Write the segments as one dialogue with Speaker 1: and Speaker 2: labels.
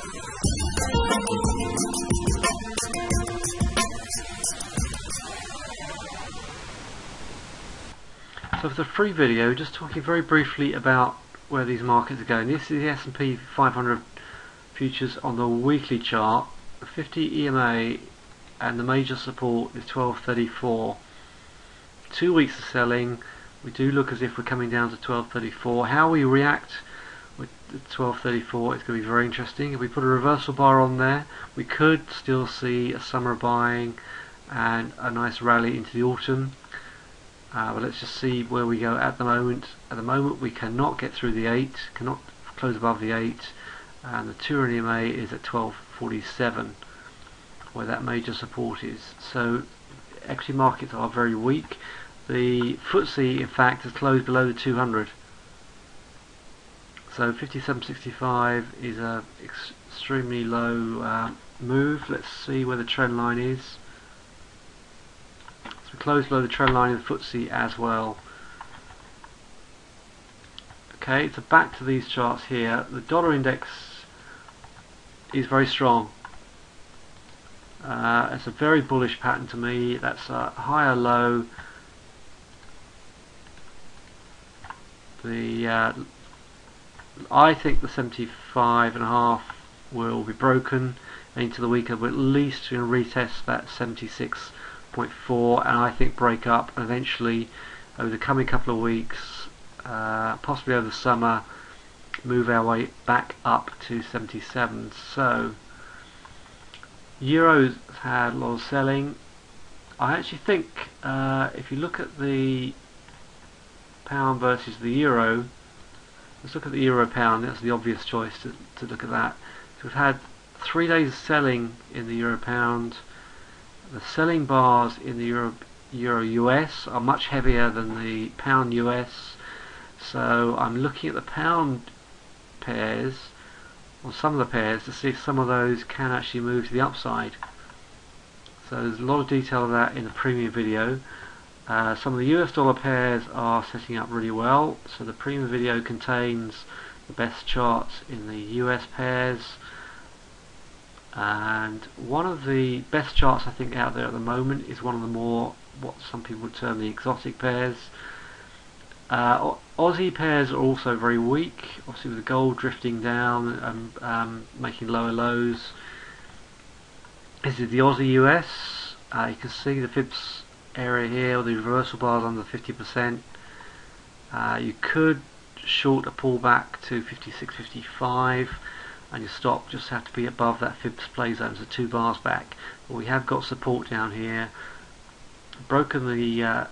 Speaker 1: So for the free video, just talking very briefly about where these markets are going. This is the S&P 500 futures on the weekly chart. The 50 EMA and the major support is 1234. 2 weeks of selling. We do look as if we're coming down to 1234. How we react with the 1234 is going to be very interesting. If we put a reversal bar on there, we could still see a summer buying and a nice rally into the autumn. But let's just see where we go at the moment. At the moment we cannot get through the 8, cannot close above the 8, and the 2 EMA is at 1247 where that major support is. So equity markets are very weak. The FTSE in fact has closed below the 200. So 57.65 is a extremely low move. Let's see where the trend line is. So we closed below the trend line of the FTSE as well. Okay, so back to these charts here. The dollar index is very strong. It's a very bullish pattern to me. That's a higher low. I think the 75.5 will be broken into the week, but at least going to retest that 76.4, and I think break up and eventually over the coming couple of weeks, possibly over the summer, move our way back up to 77. So Euro's had a lot of selling. I actually think if you look at the pound versus the euro, let's look at the euro pound. That's the obvious choice to look at that. So we've had 3 days of selling in the euro pound. The selling bars in the euro US are much heavier than the pound US. So I'm looking at the pound pairs, or some of the pairs, to see if some of those can actually move to the upside. So there's a lot of detail of that in the premium video. Some of the US dollar pairs are setting up really well, so the premium video contains the best charts in the US pairs, and one of the best charts I think out there at the moment is one of the more, what some people would term, the exotic pairs. Aussie pairs are also very weak, obviously with the gold drifting down and making lower lows. This is the Aussie US. You can see the fibs area here, the reversal bars under 50%. You could short a pullback to 56.55, and your stop just have to be above that fibs play zone, so 2 bars back. But we have got support down here, broken the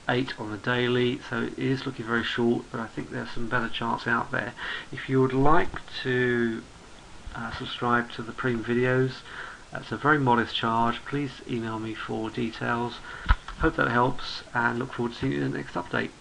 Speaker 1: 8 on the daily, so it is looking very short, but I think there's some better charts out there. If you would like to subscribe to the premium videos, that's a very modest charge. Please email me for details. Hope that helps, and look forward to seeing you in the next update.